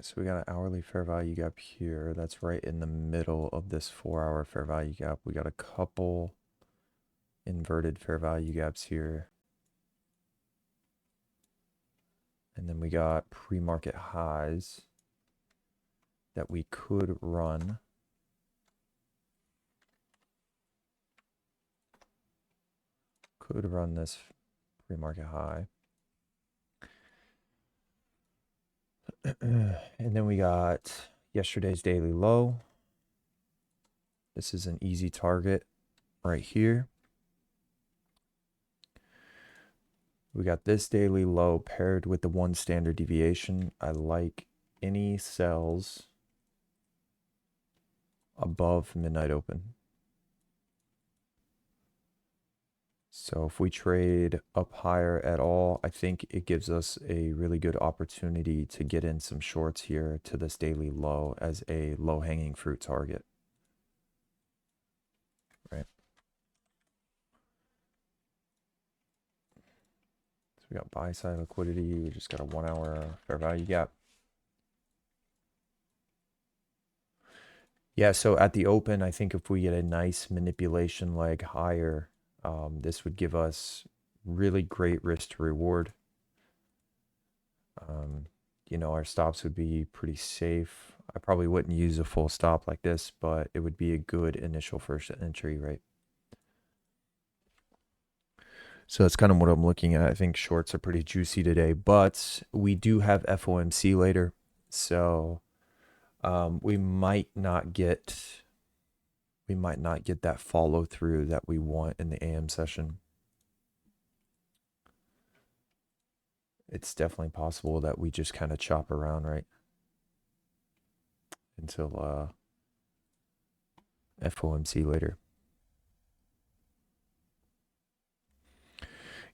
So we got an hourly fair value gap here. That's right in the middle of this 4-hour fair value gap. We got a couple inverted fair value gaps here. And then we got pre-market highs that we could run. Could run this pre-market high. And then we got yesterday's daily low. This is an easy target right here. We got this daily low paired with the 1 standard deviation. I like any sells above midnight open. So if we trade up higher at all, I think it gives us a really good opportunity to get in some shorts here to this daily low as a low-hanging fruit target. Right. So we got buy side liquidity. We just got a 1-hour fair value gap. Yeah, so at the open, I think if we get a nice manipulation leg higher, this would give us really great risk to reward. You know, our stops would be pretty safe. I probably wouldn't use a full stop like this, but it would be a good initial first entry, right? So that's kind of what I'm looking at. I think shorts are pretty juicy today, but we do have FOMC later. So we might not get that follow through that we want in the AM session. It's definitely possible that we just kind of chop around, right? Until FOMC later.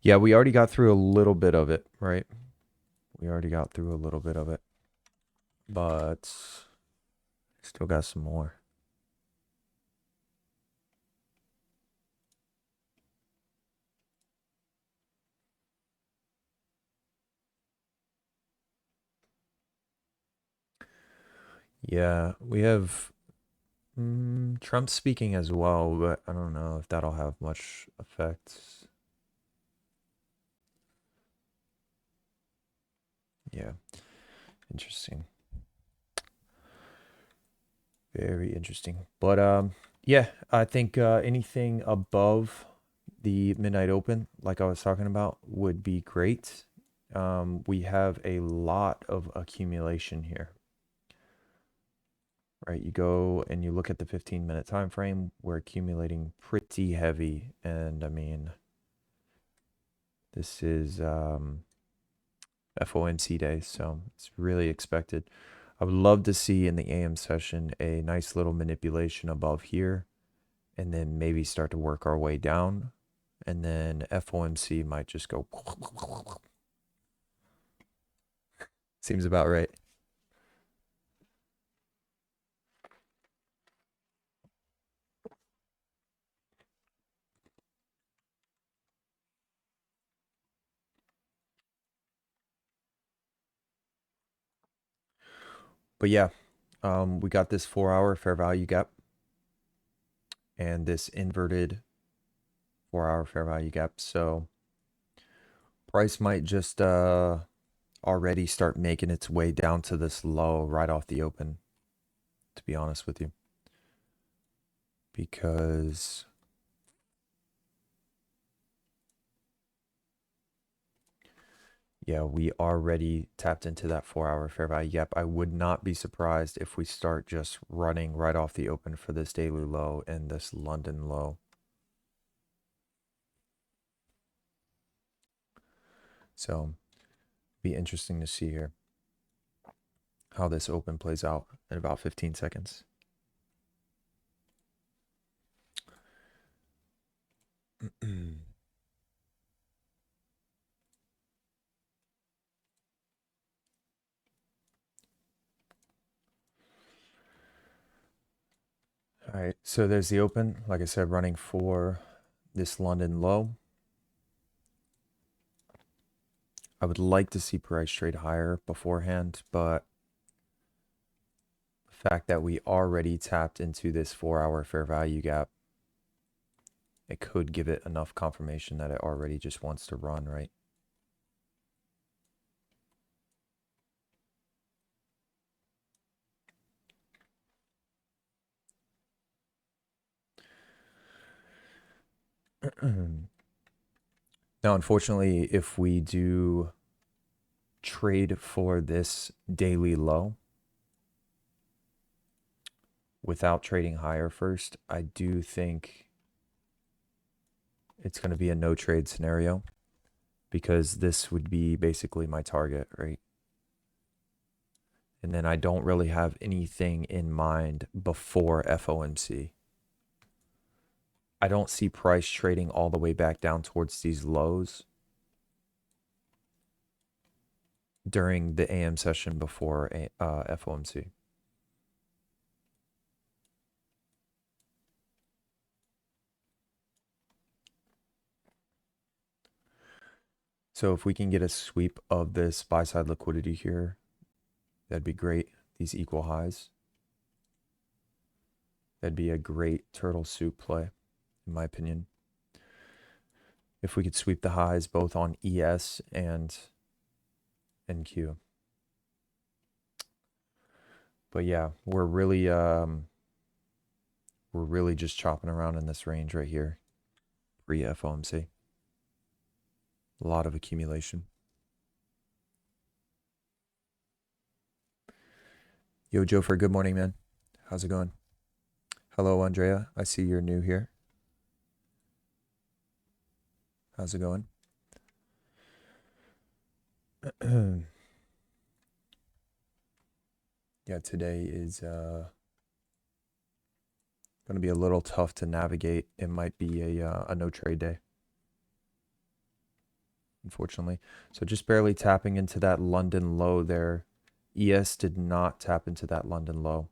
Yeah, we already got through a little bit of it, right? We already got through a little bit of it, but still got some more. Yeah, we have Trump speaking as well, but I don't know if that'll have much effect. Yeah, interesting. Very interesting. But yeah, I think anything above the midnight open, like I was talking about, would be great. We have a lot of accumulation here. Right, you go and you look at the 15-minute time frame, we're accumulating pretty heavy, and I mean, this is FOMC day, so it's really expected. I would love to see in the AM session a nice little manipulation above here, and then maybe start to work our way down, and then FOMC might just go. Seems about right. But yeah, we got this 4-hour fair value gap and this inverted 4-hour fair value gap. So price might just already start making its way down to this low right off the open, to be honest with you. Because yeah, we already tapped into that 4-hour fair value gap. I would not be surprised if we start just running right off the open for this daily low and this London low. So be interesting to see here how this open plays out in about 15 seconds. All right, so there's the open, like I said, running for this London low. I would like to see price trade higher beforehand, but fact that we already tapped into this 4-hour fair value gap, it could give it enough confirmation that it already just wants to run, right? Now, unfortunately, if we do trade for this daily low without trading higher first, I do think it's going to be a no trade scenario because this would be basically my target, right? And then I don't really have anything in mind before FOMC. I don't see price trading all the way back down towards these lows during the AM session before FOMC. So if we can get a sweep of this buy side liquidity here, that'd be great. These equal highs. That'd be a great turtle soup play, in my opinion. If we could sweep the highs both on ES and NQ. But yeah, we're really just chopping around in this range right here. Pre FOMC. A lot of accumulation. Yo, Jofer, good morning, man. How's it going? Hello, Andrea. I see you're new here. How's it going? Yeah, today is going to be a little tough to navigate. It might be a no trade day, unfortunately. So just barely tapping into that London low there. ES did not tap into that London low.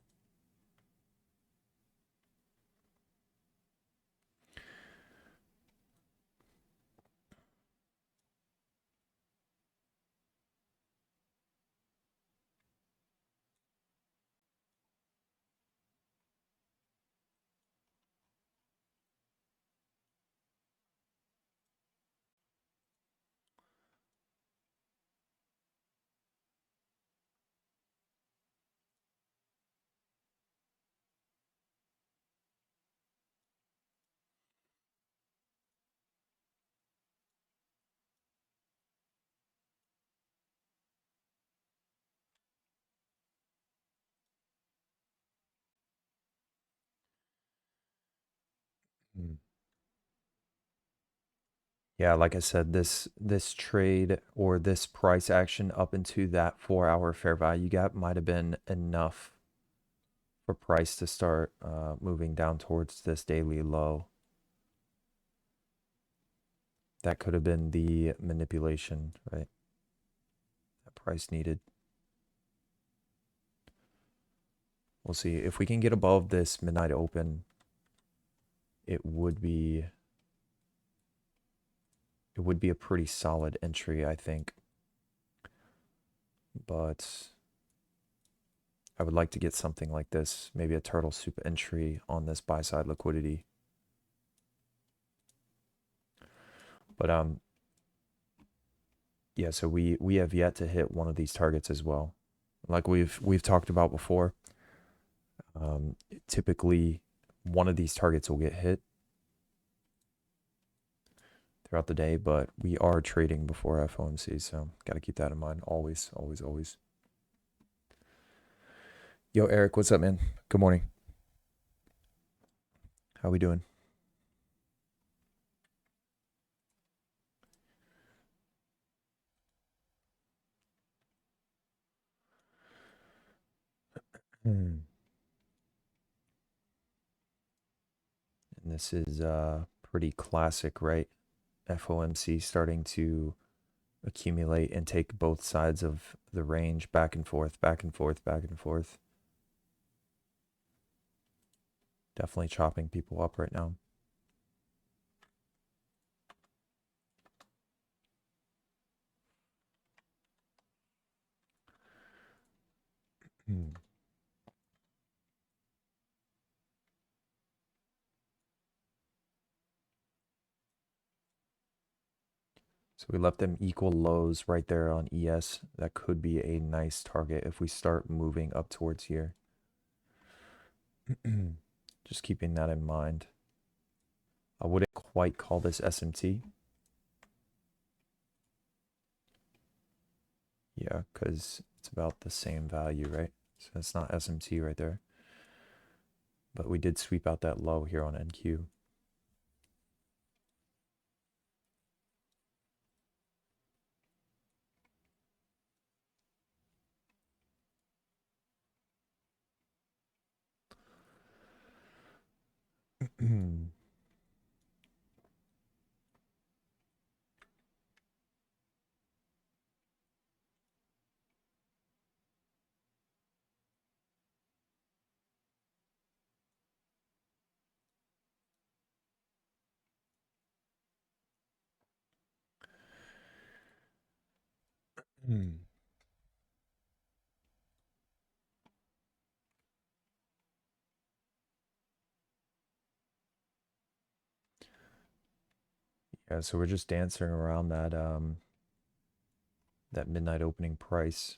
Mm. Yeah, like I said, this trade or this price action up into that 4-hour fair value gap might have been enough for price to start moving down towards this daily low. That could have been the manipulation, right? That price needed. We'll see. If we can get above this midnight open, it would be a pretty solid entry, I think. But I would like to get something like this, maybe a turtle soup entry on this buy side liquidity. But yeah, so we have yet to hit one of these targets as well. Like we've talked about before. Typically one of these targets will get hit throughout the day, but we are trading before FOMC, so got to keep that in mind always, always, always. Yo, Eric, what's up, man? Good morning. How we doing? And this is pretty classic, right? FOMC starting to accumulate and take both sides of the range back and forth, back and forth, back and forth. Definitely chopping people up right now. So we left them equal lows right there on ES. That could be a nice target if we start moving up towards here. Just keeping that in mind. I wouldn't quite call this SMT. Yeah, because it's about the same value, right? So it's not SMT right there. But we did sweep out that low here on NQ. Yeah, so we're just dancing around that midnight opening price.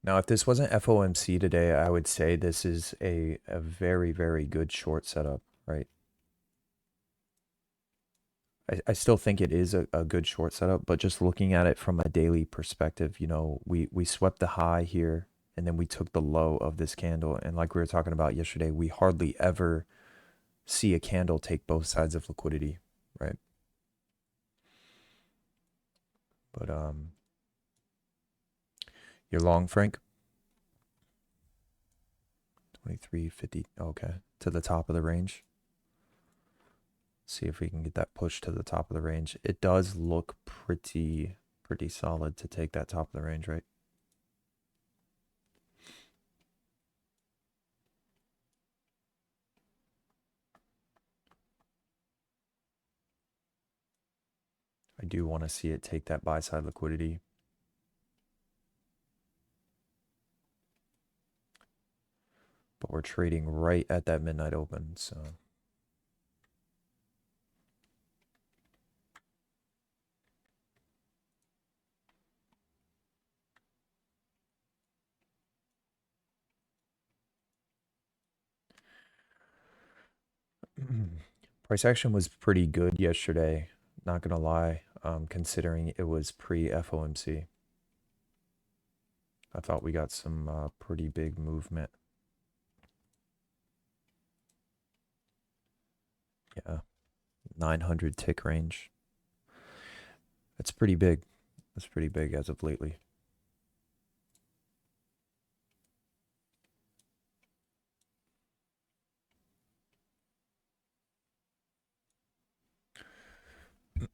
Now, if this wasn't FOMC today, I would say this is a very, very good short setup, right? I still think it is a good short setup, but just looking at it from a daily perspective, you know, we swept the high here and then we took the low of this candle. And like we were talking about yesterday, we hardly ever see a candle take both sides of liquidity, right? But you're long, Frank? 23.50. Okay. To the top of the range. See if we can get that push to the top of the range. It does look pretty solid to take that top of the range, right? I do want to see it take that buy side liquidity. But we're trading right at that midnight open, so. Price action was pretty good yesterday, not gonna lie, considering it was pre FOMC. I thought we got some pretty big movement. Yeah, 900 tick range. That's pretty big. That's pretty big as of lately.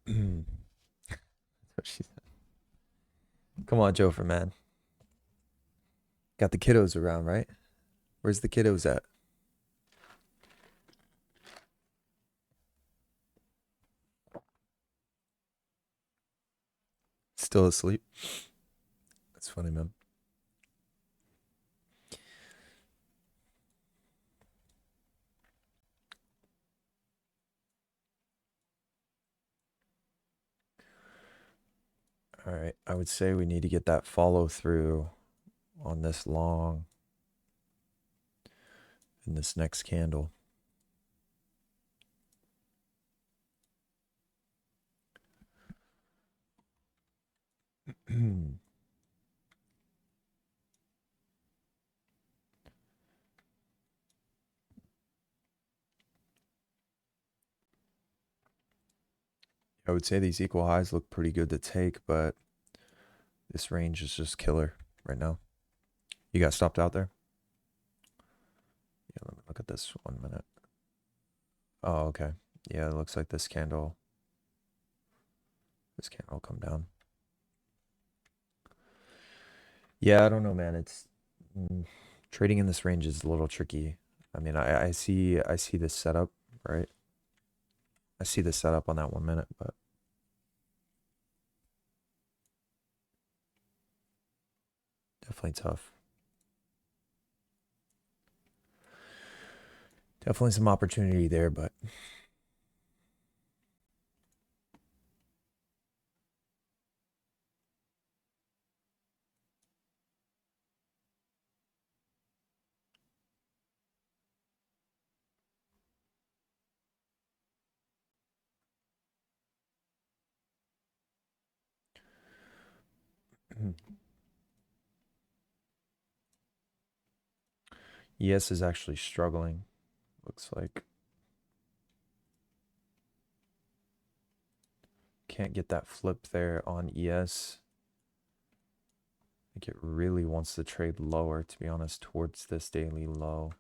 That's what she said. Come on, Jofer, man. Got the kiddos around, right? Where's the kiddos at? Still asleep? That's funny, man. All right. I would say we need to get that follow through on this long in this next candle. I would say these equal highs look pretty good to take, but this range is just killer right now. You got stopped out there? Yeah, let me look at this 1 minute. Oh, okay. Yeah, it looks like this candle will come down. Yeah, I don't know, man. Trading in this range is a little tricky. I mean, I see this setup, right? I see the setup on that 1 minute, but definitely tough. Definitely some opportunity there, but ES is actually struggling. Looks like can't get that flip there on ES. I think it really wants to trade lower, to be honest, towards this daily low.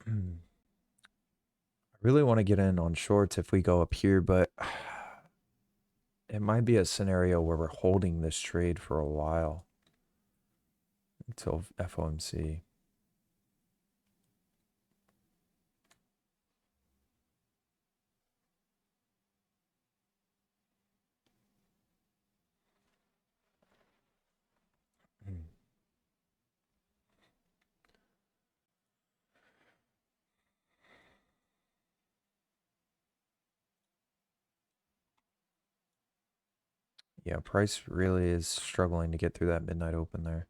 I really want to get in on shorts if we go up here, but it might be a scenario where we're holding this trade for a while until FOMC. Yeah, price really is struggling to get through that midnight open there.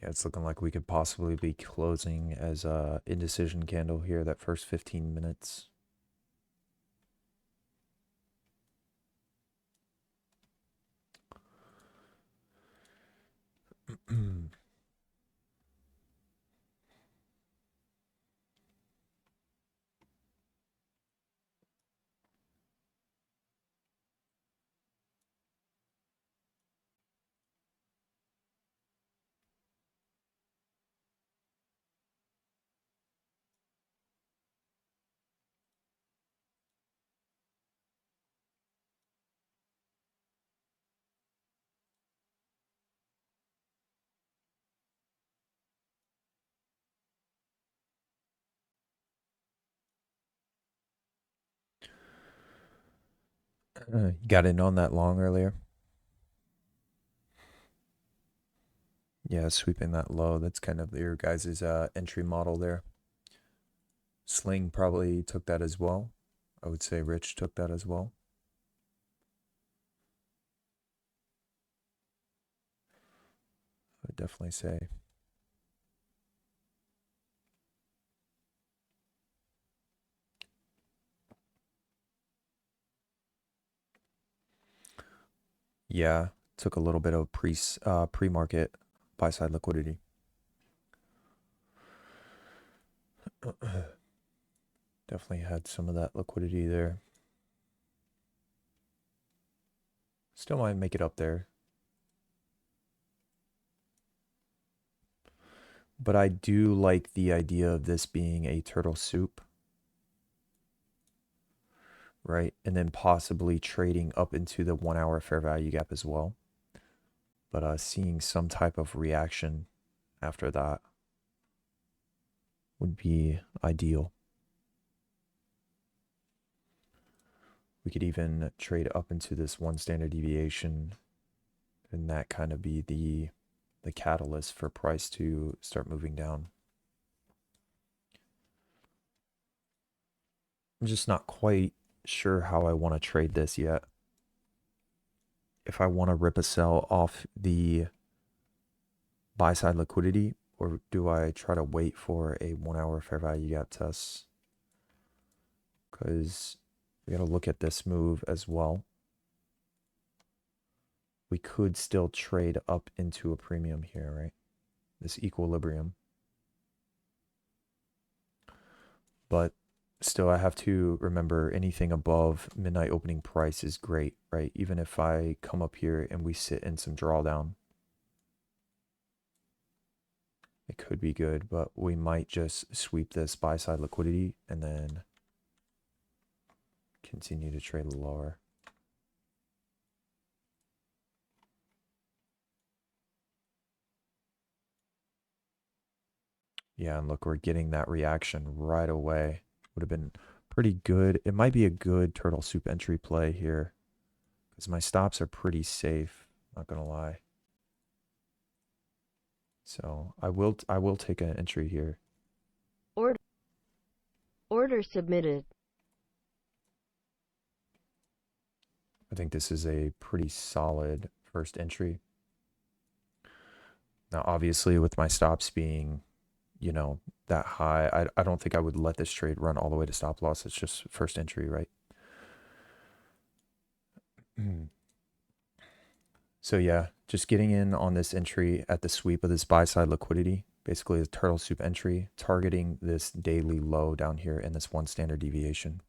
Yeah, it's looking like we could possibly be closing as a indecision candle here that first 15 minutes. You got in on that long earlier. Yeah, sweeping that low. That's kind of your guys' entry model there. Sling probably took that as well. I would say Rich took that as well. I would definitely say. Yeah, took a little bit of pre-market buy-side liquidity. Definitely had some of that liquidity there. Still might make it up there. But I do like the idea of this being a turtle soup, right? And then possibly trading up into the 1 hour fair value gap as well. But seeing some type of reaction after that would be ideal. We could even trade up into this 1 standard deviation, and that kind of be the catalyst for price to start moving down. I'm just not quite sure how I want to trade this yet. if I want to rip a sell off the buy side liquidity, or do I try to wait for a 1 hour fair value gap test? Because we got to look at this move as well. We could still trade up into a premium here, right? This equilibrium. But still, I have to remember anything above midnight opening price is great, right? Even if I come up here and we sit in some drawdown, it could be good, but we might just sweep this buy side liquidity and then continue to trade lower. Yeah, and look, we're getting that reaction right away. Would have been pretty good. It might be a good turtle soup entry play here because my stops are pretty safe, not gonna lie. So I will take an entry here. Order submitted. I think this is a pretty solid first entry. Now, obviously, with my stops being, you know, that high, I don't think I would let this trade run all the way to stop loss. It's just first entry, right? So yeah, just getting in on this entry at the sweep of this buy side liquidity, basically a turtle soup entry, targeting this daily low down here in this 1 standard deviation.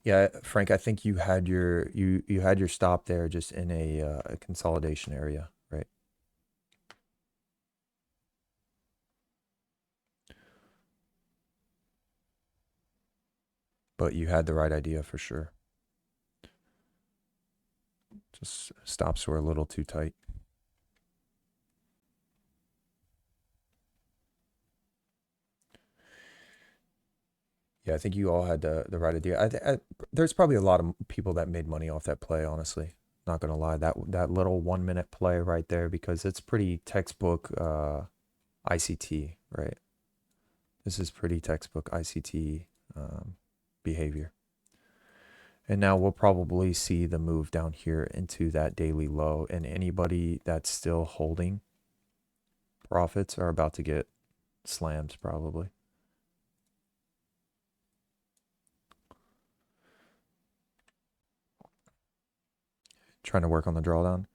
Yeah, Frank, I think you had your you had your stop there just in a consolidation area, right? But you had the right idea for sure. Just stops were a little too tight. Yeah, I think you all had the right idea. There's probably a lot of people that made money off that play, honestly. Not gonna lie, that little 1 minute play right there, because it's pretty textbook ICT, right? This is pretty textbook ICT behavior. And now we'll probably see the move down here into that daily low, and anybody that's still holding profits are about to get slammed probably. Trying to work on the drawdown.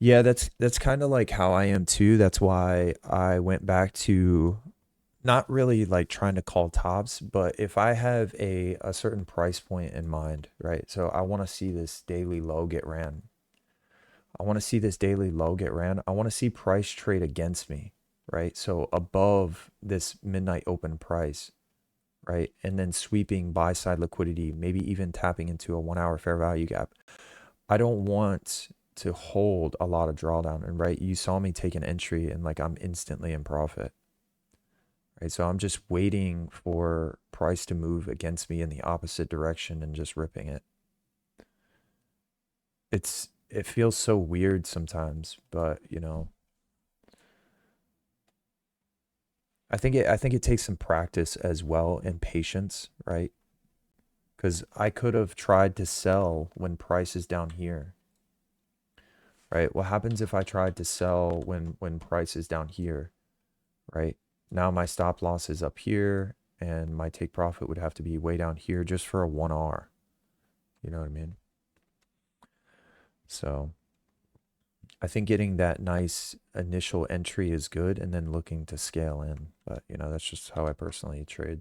Yeah, that's kind of like how I am too. That's why I went back to not really like trying to call tops, but if I have a certain price point in mind, right? So I want to see this daily low get ran. I want to see this daily low get ran. I want to see price trade against me, right? So above this midnight open price, right? And then sweeping buy side liquidity, maybe even tapping into a 1 hour fair value gap. I don't want to hold a lot of drawdown. And right, you saw me take an entry and like I'm instantly in profit. Right. So I'm just waiting for price to move against me in the opposite direction and just ripping it. It feels so weird sometimes, but you know, I think it takes some practice as well and patience, right? Because I could have tried to sell when price is down here. Right? What happens if I tried to sell when price is down here, right? Now my stop loss is up here and my take profit would have to be way down here just for a 1R. You know what I mean? So I think getting that nice initial entry is good and then looking to scale in. But, you know, that's just how I personally trade.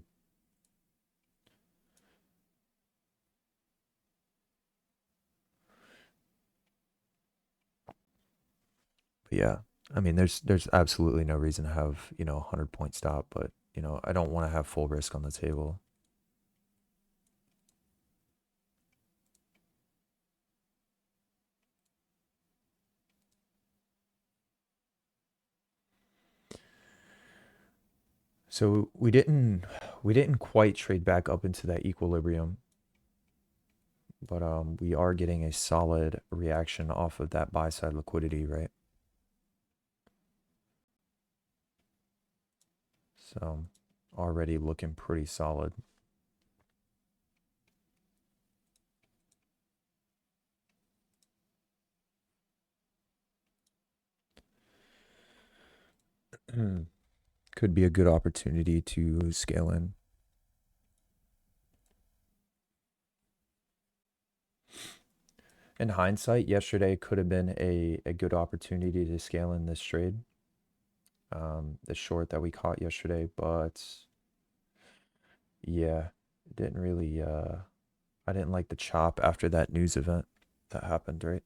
But yeah, I mean, there's absolutely no reason to have, you know, a 100-point stop, but, you know, I don't want to have full risk on the table. So we didn't quite trade back up into that equilibrium, but we are getting a solid reaction off of that buy side liquidity, right? So already looking pretty solid. Could be a good opportunity to scale in. In hindsight, yesterday could have been a good opportunity to scale in this trade, the short that we caught yesterday, but yeah, it didn't really, I didn't like the chop after that news event that happened, right?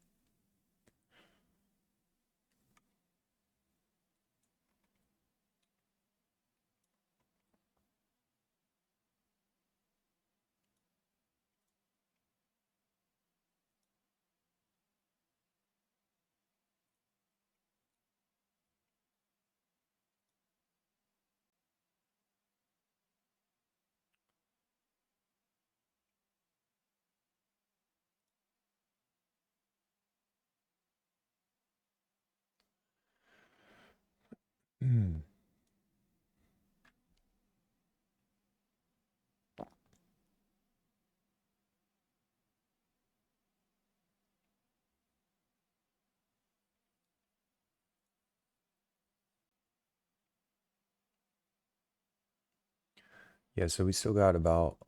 Yeah, so we still got about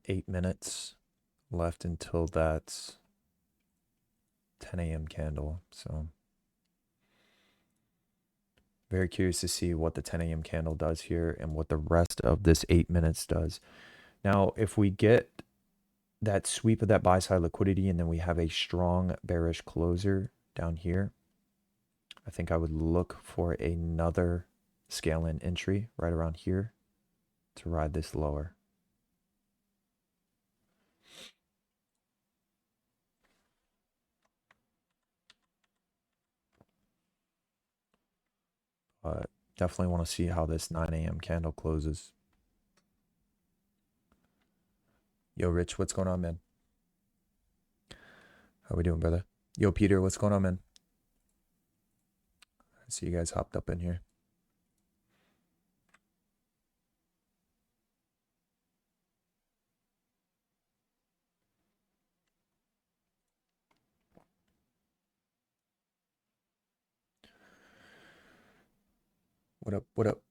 8 minutes left until that 10 a.m. candle. So very curious to see what the 10 a.m. candle does here and what the rest of this 8 minutes does. Now, if we get that sweep of that buy side liquidity and then we have a strong bearish closer down here, I think I would look for another scale in entry right around here to ride this lower. But definitely want to see how this 9 a.m. candle closes. Yo, Rich, what's going on, man? How we doing, brother? Yo, Peter, what's going on, man? I see you guys hopped up in here. What up? What up?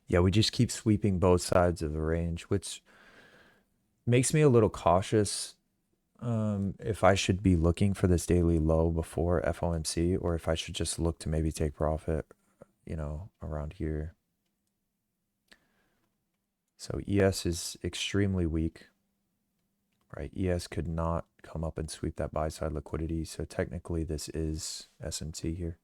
Yeah, we just keep sweeping both sides of the range, which makes me a little cautious if I should be looking for this daily low before FOMC or if I should just look to maybe take profit, around here. So ES is extremely weak, right? ES could not come up and sweep that buy side liquidity. So technically this is SMT here.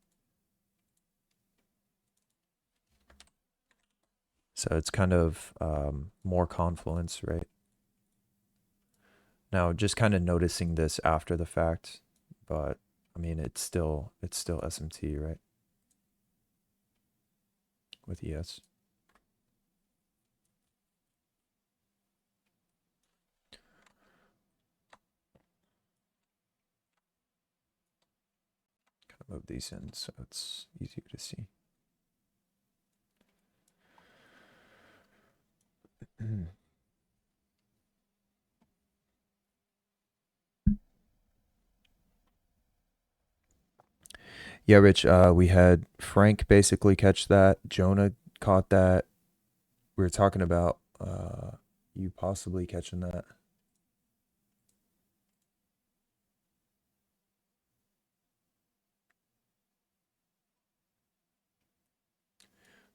So it's kind of more confluence, right? Now, just kind of noticing this after the fact, but I mean, it's still SMT, right? With ES. Kind of move these in so it's easier to see. Yeah, Rich, we had Frank basically catch that. Jonah caught that. We were talking about you possibly catching that.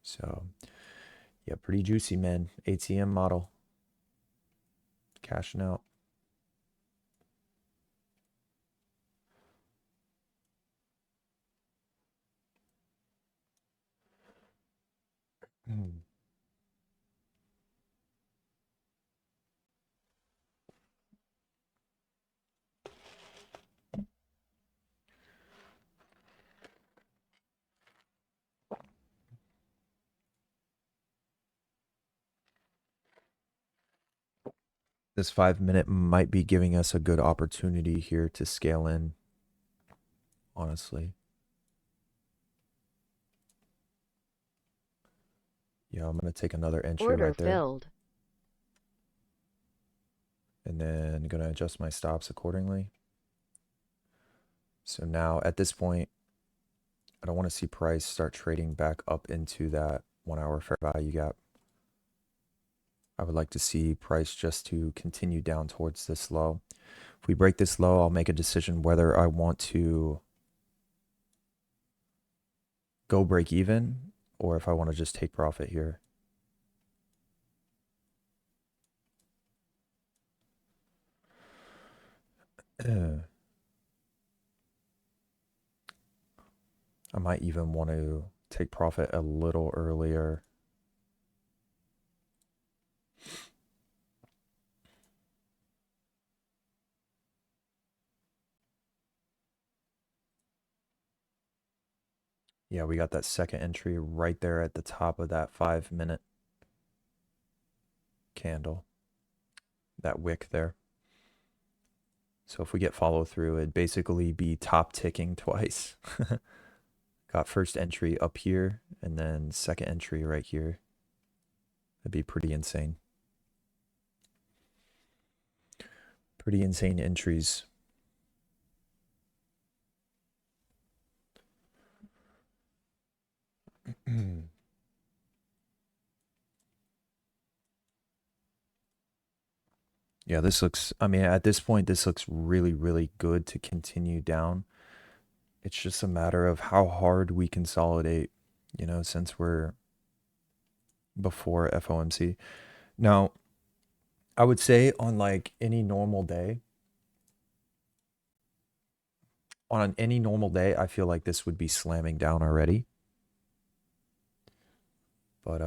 So, yeah, pretty juicy, man. ATM model. Cashing out. This 5 minute might be giving us a good opportunity here to scale in, honestly. Yeah, I'm going to take another entry Order right there. filled. And then going to adjust my stops accordingly. So now at this point, I don't want to see price start trading back up into that 1 hour fair value gap. I would like to see price just to continue down towards this low. If we break this low, I'll make a decision whether I want to go break even or if I want to just take profit here. I might even want to take profit a little earlier. Yeah, we got that second entry right there at the top of that 5 minute candle, that wick there. So if we get follow through, it'd basically be top ticking twice. Got first entry up here and then second entry right here. That'd be pretty insane. Pretty insane entries. Yeah, this looks, I mean, at this point, this looks really, really good to continue down. It's just a matter of how hard we consolidate, since we're before FOMC. Now, I would say on like any normal day, I feel like this would be slamming down already. But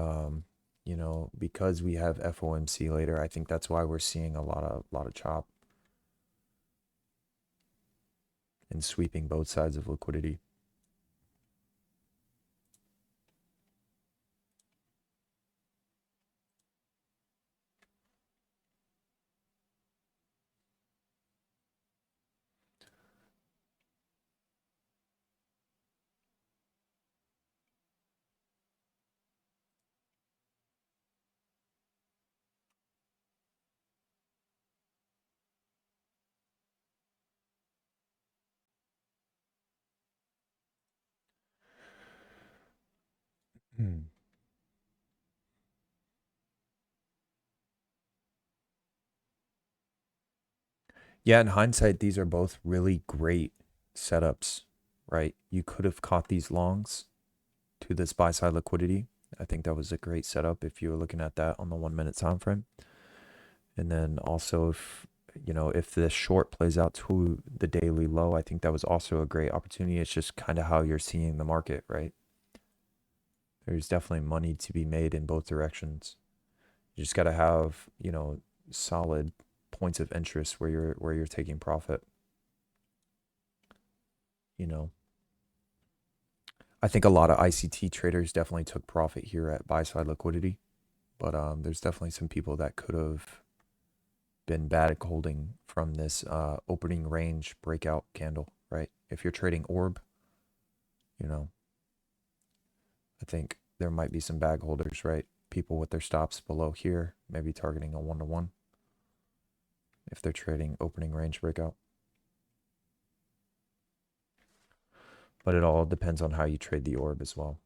because we have FOMC later, I think that's why we're seeing a lot of chop and sweeping both sides of liquidity. Hmm. Yeah, in hindsight, these are both really great setups, right? You could have caught these longs to this buy side liquidity. I think that was a great setup if you were looking at that on the 1 minute time frame. And then also if this short plays out to the daily low, I think that was also a great opportunity. It's just kind of how you're seeing the market, right? There's definitely money to be made in both directions. You just got to have, solid points of interest where you're taking profit, you know. I think a lot of ICT traders definitely took profit here at buy side liquidity, but there's definitely some people that could have been bad holding from this opening range breakout candle, right? If you're trading orb, you know, I think there might be some bag holders, right? People with their stops below here, maybe targeting a 1-to-1 if they're trading opening range breakout. But it all depends on how you trade the orb as well.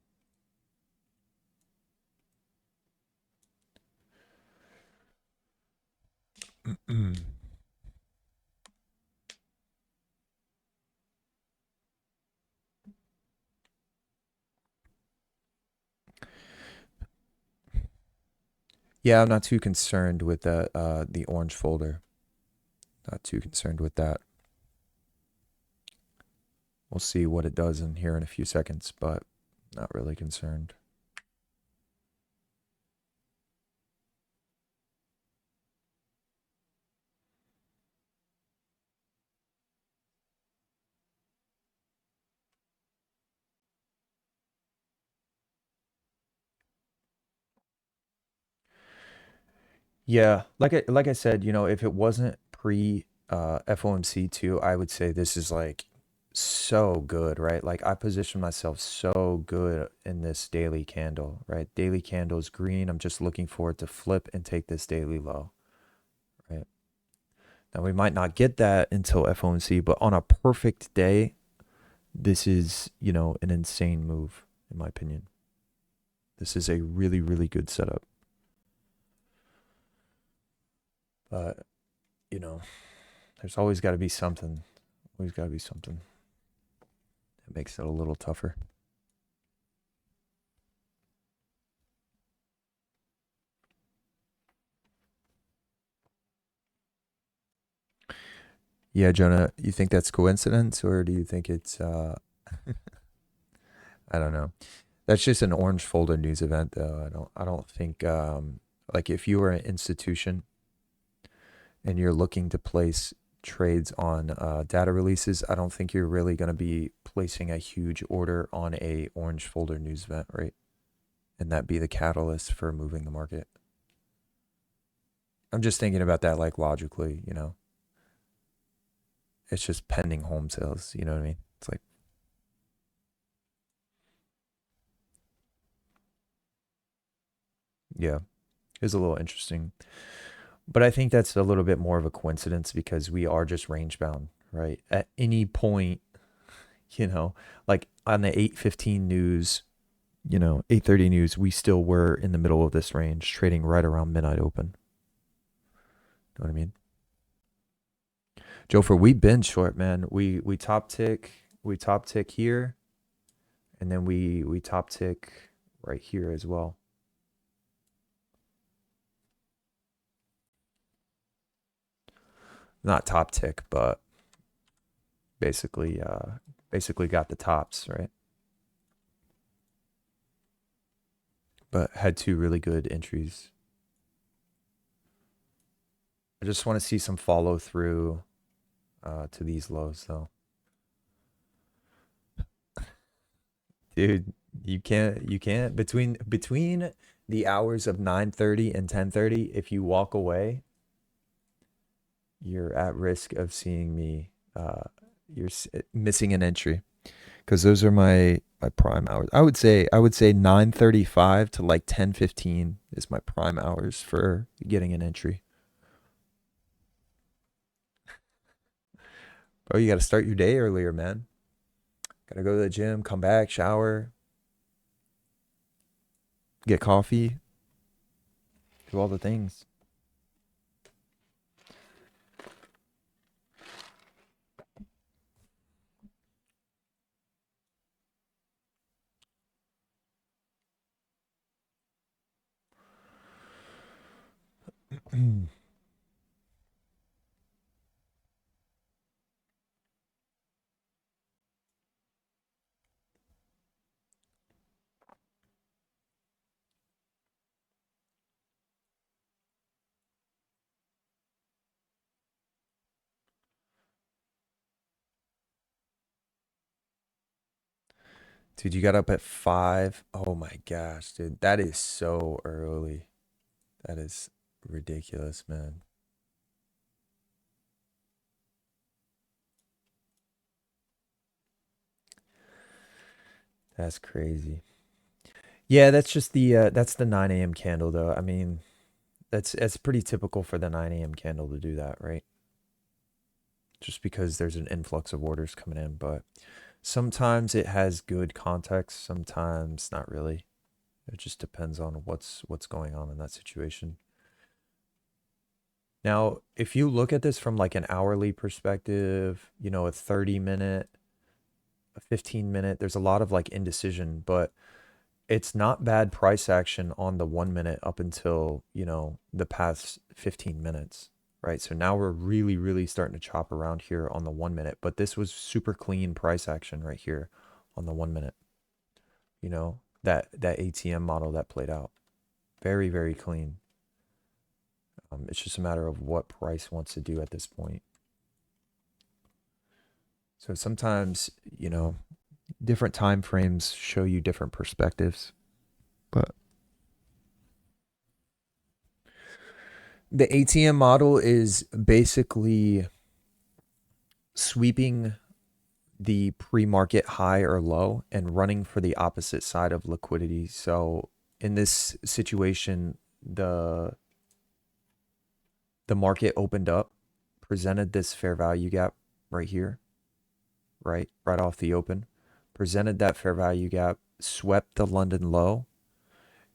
Yeah, I'm not too concerned with the orange folder. Not too concerned with that. We'll see what it does in here in a few seconds, but not really concerned. Yeah, like I said, if it wasn't pre FOMC too, I would say this is like so good, right? Like I position myself so good in this daily candle, right? Daily candle is green. I'm just looking for it to flip and take this daily low, right? Now we might not get that until FOMC, but on a perfect day, this is, an insane move in my opinion. This is a really, really good setup. But, you know, there's always got to be something. Always got to be something that makes it a little tougher. Yeah, Jonah, you think that's coincidence or do you think it's I don't know. That's just an orange folder news event though. I don't think like if you were an institution and you're looking to place trades on data releases, I don't think you're really going to be placing a huge order on a orange folder news event, right? And that be the catalyst for moving the market. I'm just thinking about that like logically. It's just pending home sales, you know what I mean? It's like, yeah, it's a little interesting. But I think that's a little bit more of a coincidence because we are just range bound, right? At any point, you know, like on the 8:15 news, 8:30 news, we still were in the middle of this range, trading right around midnight open. Know what I mean? Joe, for we been short, man. We top tick here, and then we top tick right here as well. Not top tick, but basically got the tops, right? But had two really good entries. I just want to see some follow through to these lows though. Dude, you can't between the hours of 9:30 and 10:30, if you walk away, you're at risk of seeing me you're missing an entry because those are my prime hours. I would say 9:35 to like 10:15 is my prime hours for getting an entry. Bro, you got to start your day earlier, man. Got to go to the gym, come back, shower, get coffee, do all the things. Dude, you got up at 5. Oh my gosh, dude. That is so early. That is ridiculous, man. That's crazy. Yeah, that's the 9 a.m. candle though. I mean, that's pretty typical for the 9 a.m. candle to do that, right? Just because there's an influx of orders coming in, but sometimes it has good context, sometimes not really. It just depends on what's going on in that situation. Now, if you look at this from like an hourly perspective, a 30-minute, a 15-minute, there's a lot of like indecision, but it's not bad price action on the 1 minute up until, the past 15 minutes, right? So now we're really, really starting to chop around here on the 1 minute, but this was super clean price action right here on the 1 minute, that ATM model that played out. Very, very clean. It's just a matter of what price wants to do at this point. So sometimes, different time frames show you different perspectives. But The ATM model is basically sweeping the pre-market high or low and running for the opposite side of liquidity. So in this situation, the market opened up, presented this fair value gap right here, right off the open, presented that fair value gap, swept the London low,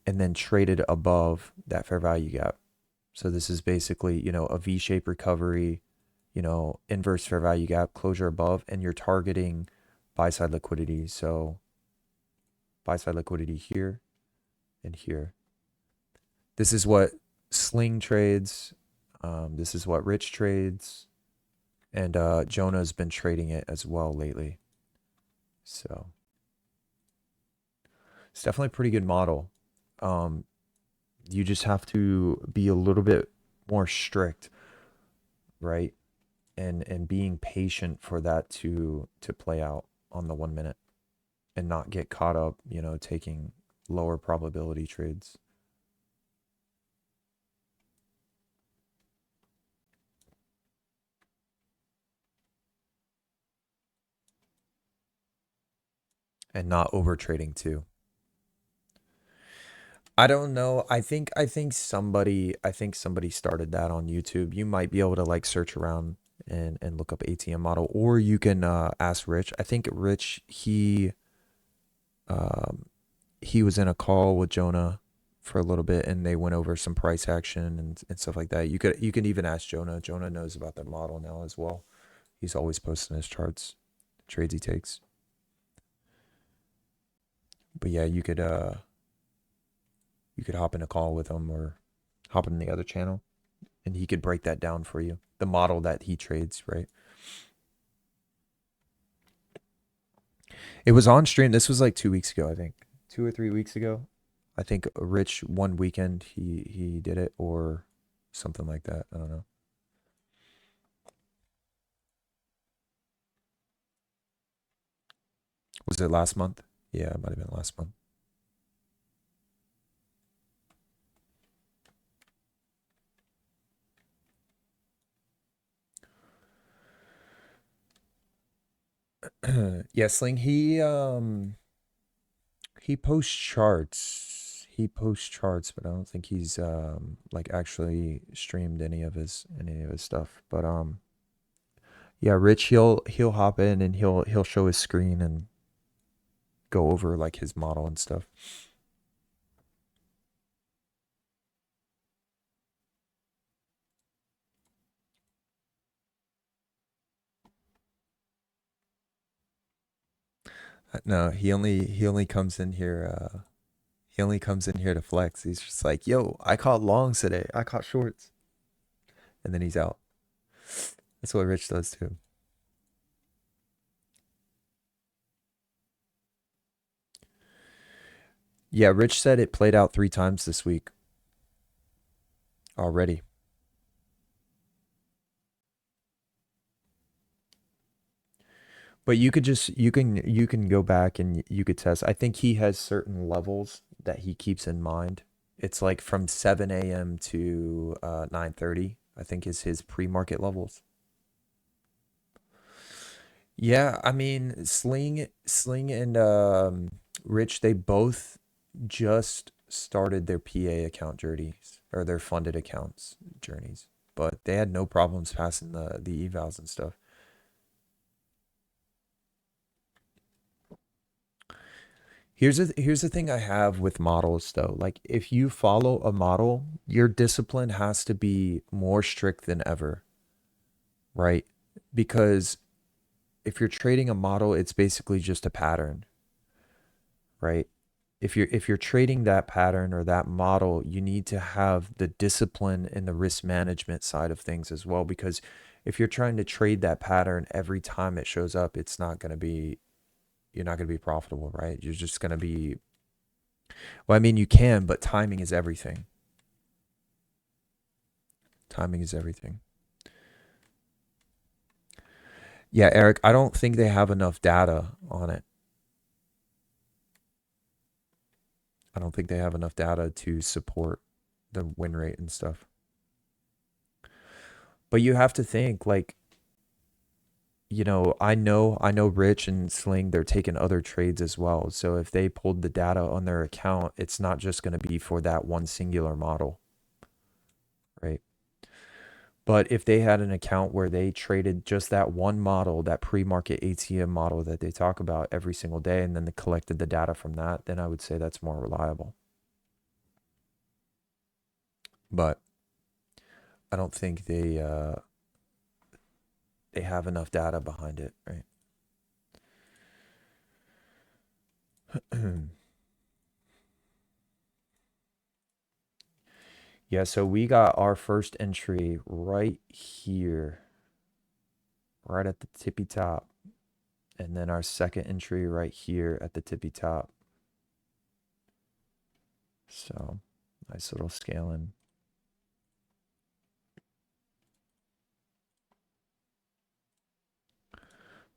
and then traded above that fair value gap. So this is basically, a V-shaped recovery, inverse fair value gap, closure above, and you're targeting buy side liquidity. So buy side liquidity here and here. This is what Sling trades. This is what Rich trades. And Jonah's been trading it as well lately. So it's definitely a pretty good model. Um, you just have to be a little bit more strict, right? And being patient for that to play out on the 1 minute and not get caught up, taking lower probability trades. And not over trading too. I don't know. I think somebody started that on YouTube. You might be able to like search around and look up ATM model, or you can ask Rich. I think Rich um he was in a call with Jonah for a little bit and they went over some price action and stuff like that. You can even ask Jonah. Jonah knows about that model now as well. He's always posting his charts, trades he takes. But yeah, you could hop in a call with him or hop in the other channel and he could break that down for you. The model that he trades, right? It was on stream. This was like 2 weeks ago, I think. 2 or 3 weeks ago. I think Rich one weekend he did it or something like that. I don't know. Was it last month? Yeah, it might have been last month. Yeah, Sling, he posts charts. He posts charts, but I don't think he's like actually streamed any of his stuff. But yeah, Rich he'll hop in and he'll show his screen and go over like his model and stuff. No, he only comes in here he only comes in here to flex. He's just like, "Yo, I caught longs today. I caught shorts." And then he's out. That's what Rich does too. Yeah, Rich said it played out 3 times this week already. But you can go back and you could test. I think he has certain levels that he keeps in mind. It's like from 7 a.m. to 9:30, I think is his pre-market levels. Yeah, I mean, Sling and Rich, they both just started their PA account journeys or their funded accounts journeys, but they had no problems passing the evals and stuff. Here's the thing I have with models though. Like if you follow a model, your discipline has to be more strict than ever, right? Because if you're trading a model, it's basically just a pattern, right? If you're trading that pattern or that model, you need to have the discipline and the risk management side of things as well. Because if you're trying to trade that pattern every time it shows up, it's not going to be you're not going to be profitable, right? You're just going to be well, I mean, you can, but timing is everything. Timing is everything. Yeah, Eric, I don't think they have enough data on it. I don't think they have enough data to support the win rate and stuff. But you have to think like, I know Rich and Sling, they're taking other trades as well. So if they pulled the data on their account, it's not just going to be for that one singular model, right? But if they had an account where they traded just that one model, that pre-market ATM model that they talk about every single day, and then they collected the data from that, then I would say that's more reliable. But I don't think they have enough data behind it, right? Yeah, so we got our first entry right here, right at the tippy top. And then our second entry right here at the tippy top. So nice little scaling.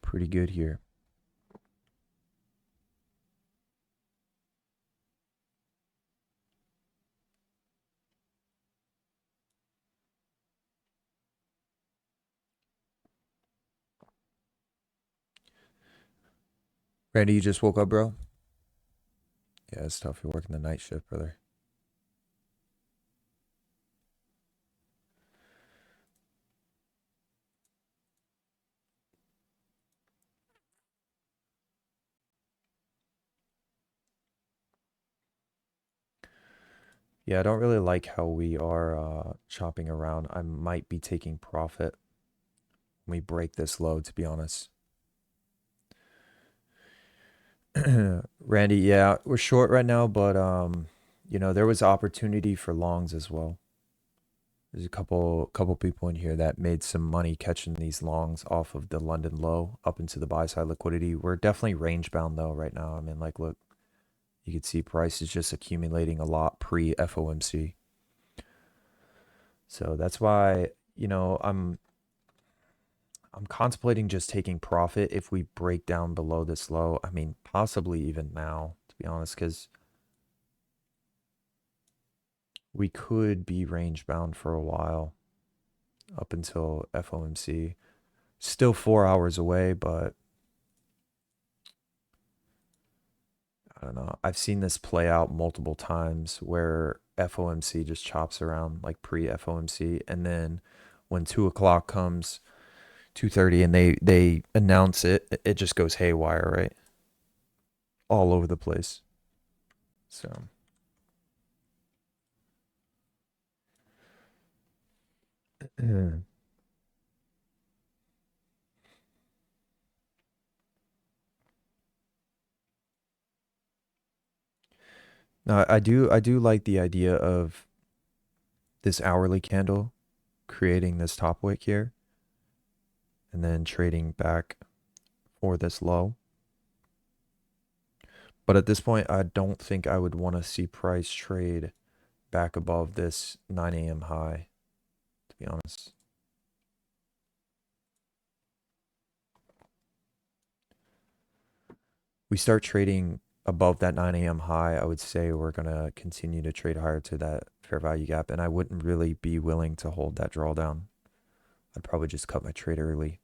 Pretty good here. Randy, you just woke up, bro? Yeah, it's tough. You're working the night shift, brother. Yeah, I don't really like how we are chopping around. I might be taking profit when we break this low, to be honest. Randy, yeah, we're short right now, but there was opportunity for longs as well. There's a couple people in here that made some money catching these longs off of the London low up into the buy side liquidity. We're definitely range bound though right now. I mean, like, look, you can see price is just accumulating a lot pre FOMC. So that's why, I'm contemplating just taking profit if we break down below this low. I mean, possibly even now, to be honest, because we could be range bound for a while up until FOMC. Still 4 hours away, but I don't know. I've seen this play out multiple times where FOMC just chops around like pre FOMC, and then when 2 o'clock comes, 2:30, and they announce it, it just goes haywire, right? All over the place. So no, I do like the idea of this hourly candle creating this top wick here, and then trading back for this low. But at this point, I don't think I would want to see price trade back above this 9 a.m. high, to be honest. We start trading above that 9 a.m. high, I would say we're going to continue to trade higher to that fair value gap. And I wouldn't really be willing to hold that drawdown. I'd probably just cut my trade early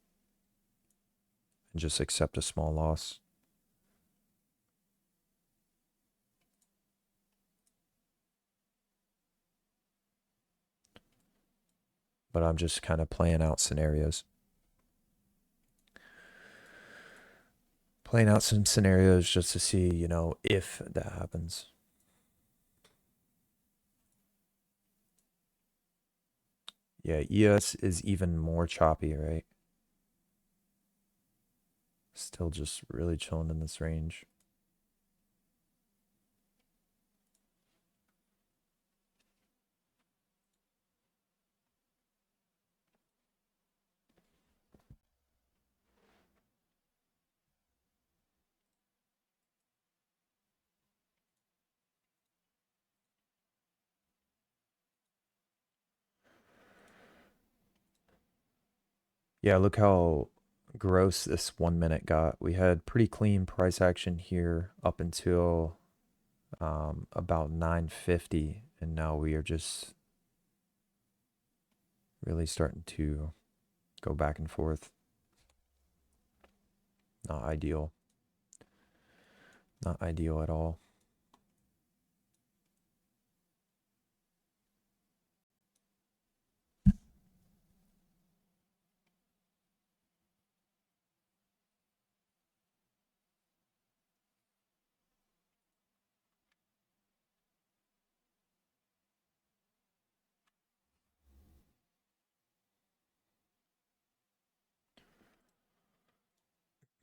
and just accept a small loss. But I'm just kind of playing out scenarios. Playing out some scenarios just to see, if that happens. Yeah, ES is even more choppy, right? Still just really chilling in this range. Yeah, look how gross this 1 minute got. We had pretty clean price action here up until about 9:50, and now we are just Really starting to go back and forth. Not ideal. Not ideal at all.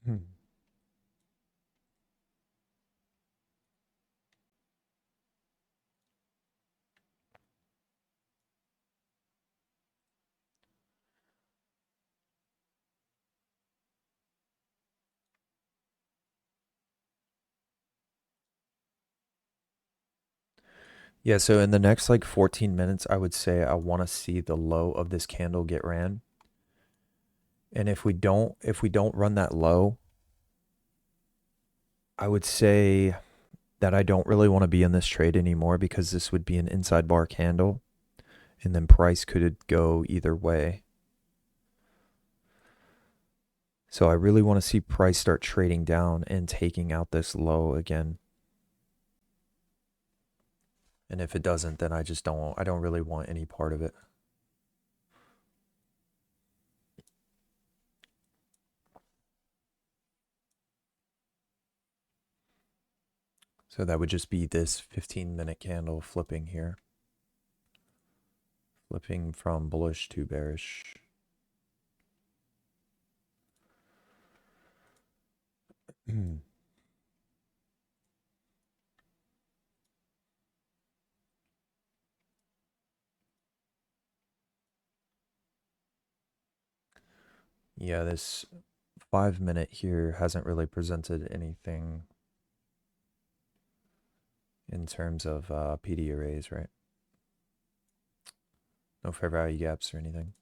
Hmm. Yeah, so in the next like 14 minutes, I would say I want to see the low of this candle get ran. And if we don't run that low, I would say that I don't really want to be in this trade anymore because this would be an inside bar candle and then price could go either way. So I really want to see price start trading down and taking out this low again. And if it doesn't, then I don't really want any part of it. So that would just be this 15-minute candle flipping here. Flipping from bullish to bearish. Yeah, this 5-minute here hasn't really presented anything in terms of PD arrays, right? No fair value gaps or anything.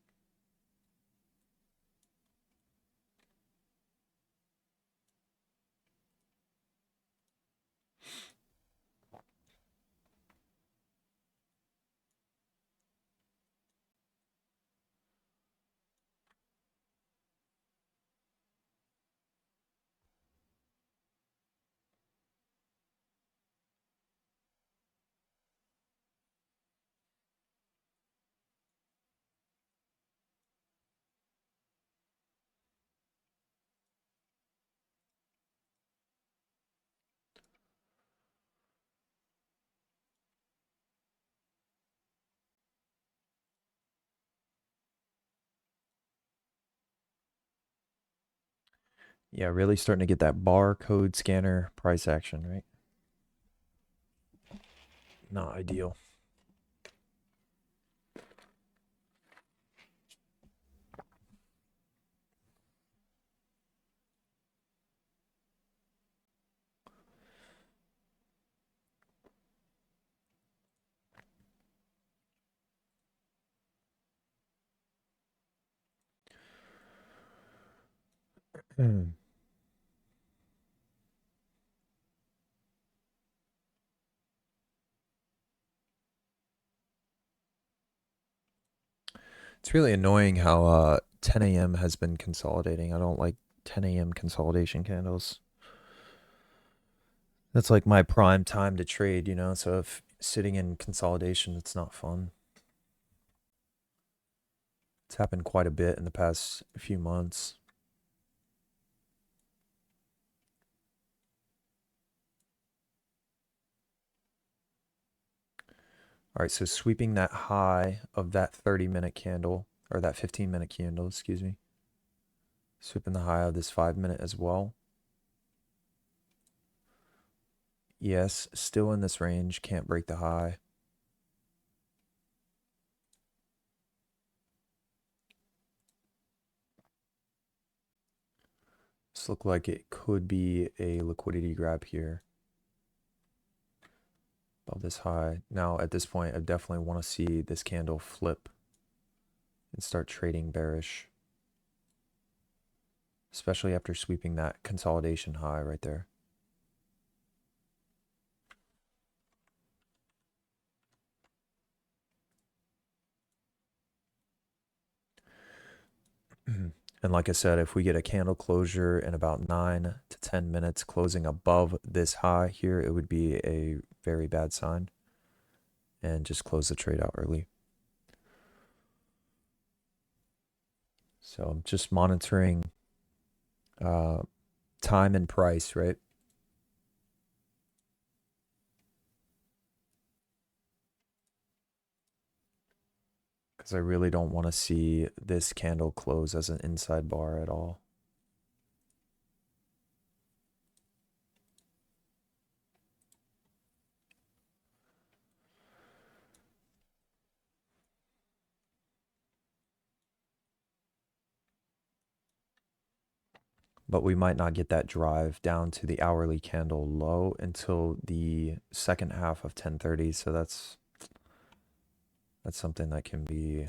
Yeah, really starting to get that barcode scanner price action, right? Not ideal. It's really annoying how 10 a.m. has been consolidating. I don't like 10 a.m. consolidation candles. That's like my prime time to trade, you know? So if sitting in consolidation, it's not fun. It's happened quite a bit in the past few months. All right, so sweeping that high of that 30-minute candle, or that 15-minute candle, excuse me. Sweeping the high of this 5-minute as well. Yes, still in this range, can't break the high. This look like it could be a liquidity grab here. Above this high. Now, at this point, I definitely want to see this candle flip and start trading bearish. Especially after sweeping that consolidation high right there. And like I said, if we get a candle closure in about 9 to 10 minutes closing above this high here, it would be a very bad sign. And just close the trade out early. So I'm just monitoring time and price, right? Because I really don't want to see this candle close as an inside bar at all. But we might not get that drive down to the hourly candle low until the second half of 10:30. So that's something that can be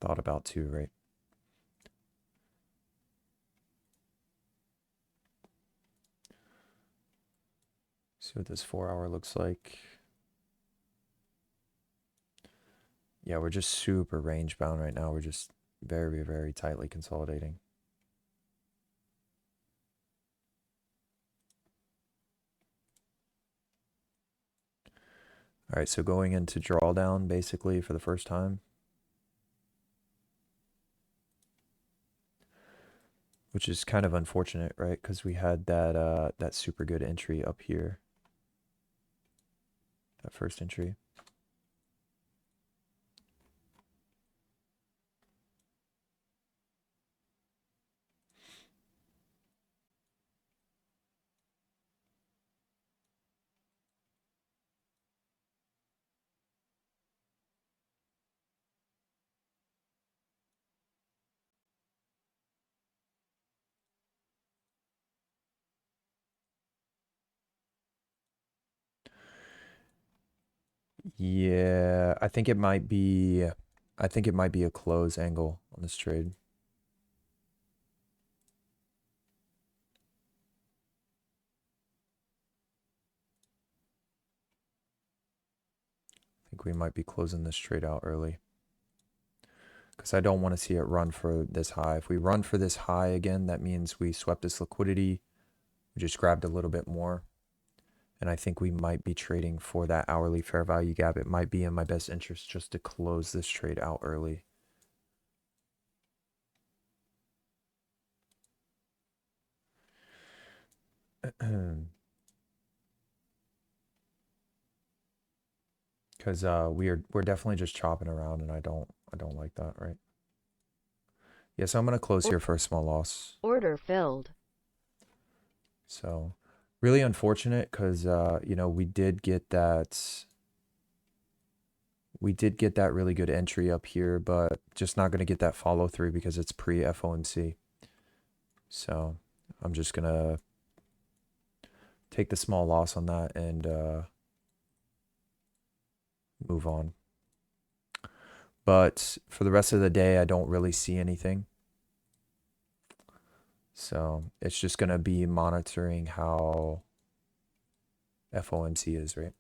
thought about too, right? See what this 4-hour looks like. Yeah, we're just super range bound right now. We're just very, very tightly consolidating. All right, so going into drawdown basically for the first time, which is kind of unfortunate, right? Because we had that super good entry up here, that first entry. Yeah, I think it might be a close angle on this trade. I think we might be closing this trade out early because I don't want to see it run for this high. If we run for this high again, that means we swept this liquidity. We just grabbed a little bit more. And I think we might be trading for that hourly fair value gap. It might be in my best interest just to close this trade out early. Because we're definitely just chopping around, and I don't like that, right? Yeah, so I'm gonna close here for a small loss. Order filled. So really unfortunate because you know, we did get that really good entry up here, but just not gonna get that follow through because it's pre FOMC. So I'm just gonna take the small loss on that and move on. But for the rest of the day, I don't really see anything. So it's just going to be monitoring how FOMC is, right?